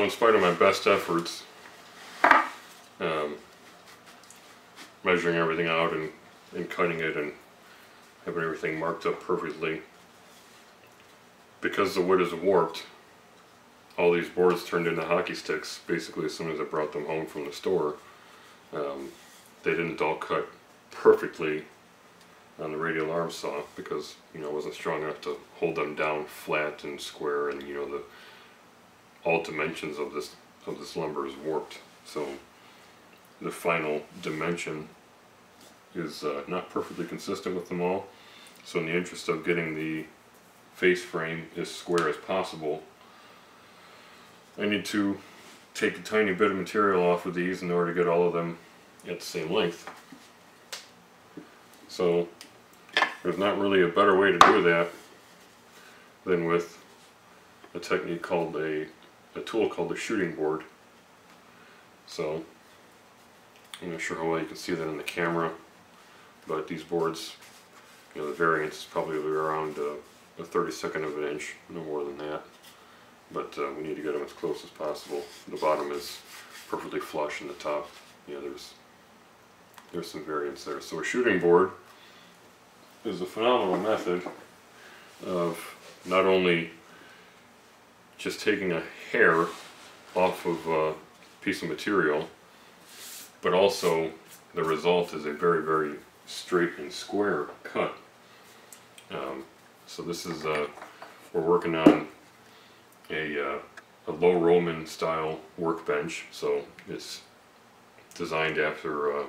So in spite of my best efforts, measuring everything out and cutting it and having everything marked up perfectly, because the wood is warped, all these boards turned into hockey sticks basically as soon as I brought them home from the store. They didn't all cut perfectly on the radial arm saw because, you know, it wasn't strong enough to hold them down flat and square, and, you know, all dimensions of this lumber is warped. So the final dimension is not perfectly consistent with them all. So in the interest of getting the face frame as square as possible, I need to take a tiny bit of material off of these in order to get all of them at the same length. So there's not really a better way to do that than with a technique called a tool called the shooting board. So I'm not sure how well you can see that in the camera, but these boards, you know, the variance is probably around a 32nd of an inch, no more than that. But we need to get them as close as possible. The bottom is perfectly flush, and the top, you know, there's some variance there. So a shooting board is a phenomenal method of not only just taking a hair off of a piece of material, but also the result is a very, very straight and square cut. So this is we're working on a low Roman style workbench. So it's designed after a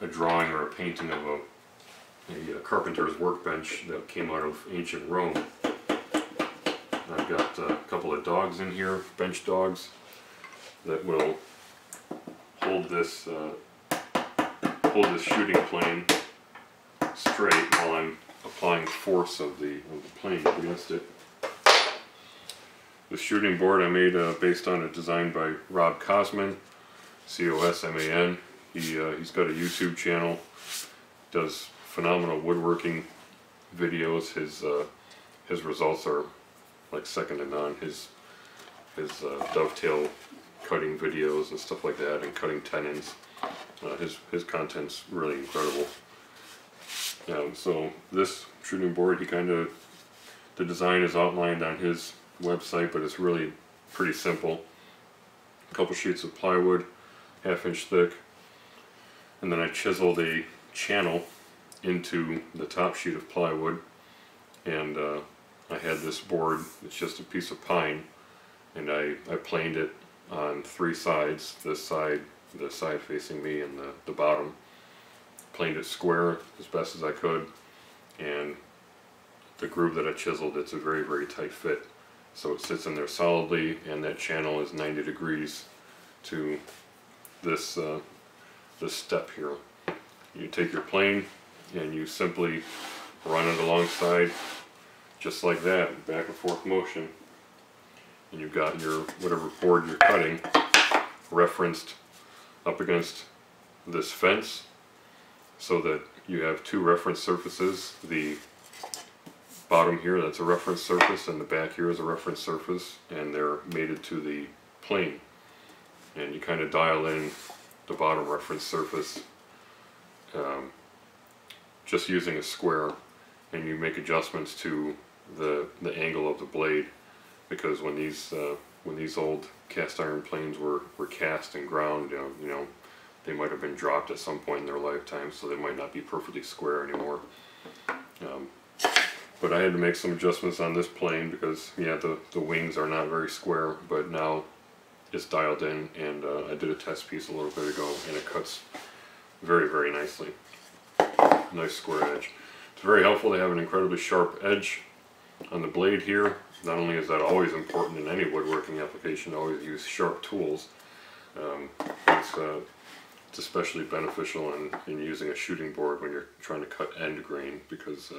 drawing or a painting of a carpenter's workbench that came out of ancient Rome. I've got a couple of dogs in here, bench dogs, that will hold this shooting plane straight while I'm applying force of the plane against it. The shooting board I made based on a design by Rob Cosman, C-O-S-M-A-N. He's got a YouTube channel, does phenomenal woodworking videos. His results are like second to none. His dovetail cutting videos and stuff like that, and cutting tenons. His content's really incredible. So this shooting board, the design is outlined on his website, but it's really pretty simple. A couple sheets of plywood, 1/2 inch thick, and then I chiseled a channel into the top sheet of plywood, and I had this board. It's just a piece of pine, and I planed it on 3 sides. This side, the side facing me, and the bottom. Planed it square as best as I could, and the groove that I chiseled, it's a very, very tight fit. So it sits in there solidly, and that channel is 90 degrees to this step here. You take your plane and you simply run it alongside just like that, back and forth motion, and you've got your whatever board you're cutting referenced up against this fence, so that you have 2 reference surfaces. The bottom here, that's a reference surface, and the back here is a reference surface, and they're mated to the plane. And you kind of dial in the bottom reference surface just using a square, and you make adjustments to the angle of the blade, because when these old cast iron planes were cast and ground, you know, they might have been dropped at some point in their lifetime, so they might not be perfectly square anymore. But I had to make some adjustments on this plane because, yeah, the wings are not very square, but now it's dialed in, and I did a test piece a little bit ago, and it cuts very, very nicely. Nice square edge. It's very helpful to have an incredibly sharp edge on the blade here. Not only is that always important in any woodworking application to always use sharp tools, it's especially beneficial in using a shooting board when you're trying to cut end grain, because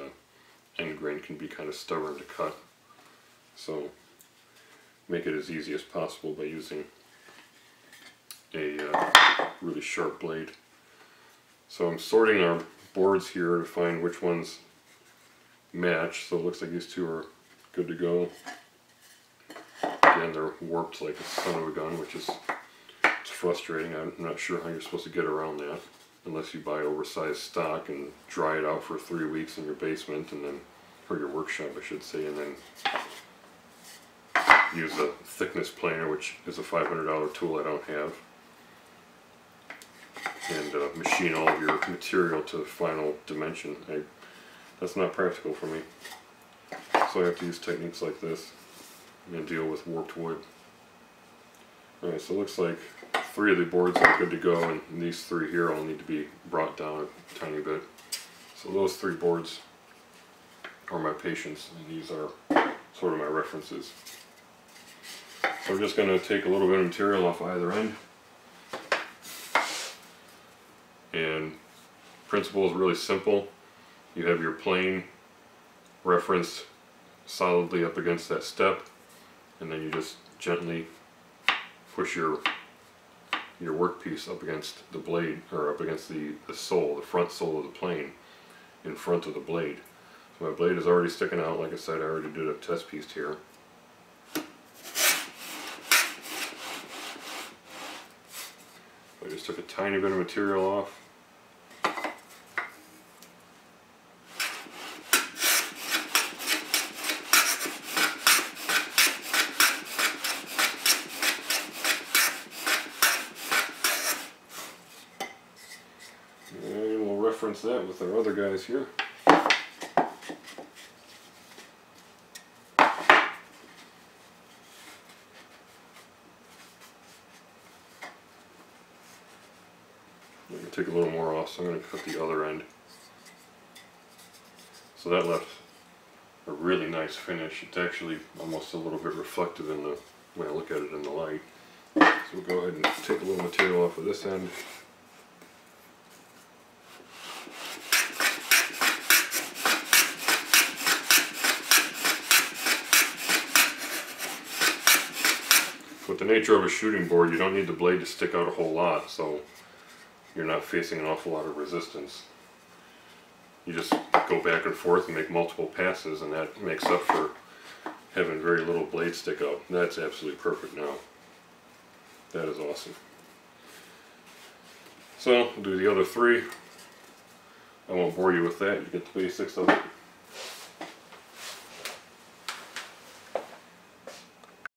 end grain can be kind of stubborn to cut. So make it as easy as possible by using a really sharp blade. So I'm sorting our boards here to find which ones match. So it looks like these 2 are good to go. Get again, they're warped like a son of a gun, which is it's frustrating. I'm not sure how you're supposed to get around that unless you buy oversized stock and dry it out for 3 weeks in your basement, and then, or your workshop I should say, and then use a thickness planer, which is a $500 tool I don't have, and machine all of your material to final dimension. That's not practical for me, so I have to use techniques like this and deal with warped wood. Alright, so it looks like 3 of the boards are good to go, and these 3 here all need to be brought down a tiny bit. So those 3 boards are my patients, and these are sort of my references. So we're just going to take a little bit of material off either end, and principle is really simple. You have your plane referenced solidly up against that step, and then you just gently push your workpiece up against the blade, or up against the sole, the front sole of the plane, in front of the blade. So my blade is already sticking out. Like I said, I already did a test piece here. I just took a tiny bit of material off. And we'll reference that with our other guys here. I'm going to take a little more off, so I'm going to cut the other end. So that left a really nice finish. It's actually almost a little bit reflective in the when I look at it in the light. So we'll go ahead and take a little material off of this end. With the nature of a shooting board, you don't need the blade to stick out a whole lot, so you're not facing an awful lot of resistance. You just go back and forth and make multiple passes, and that makes up for having very little blade stick out. That's absolutely perfect now. That is awesome. So we'll do the other 3. I won't bore you with that. You get the basics of it.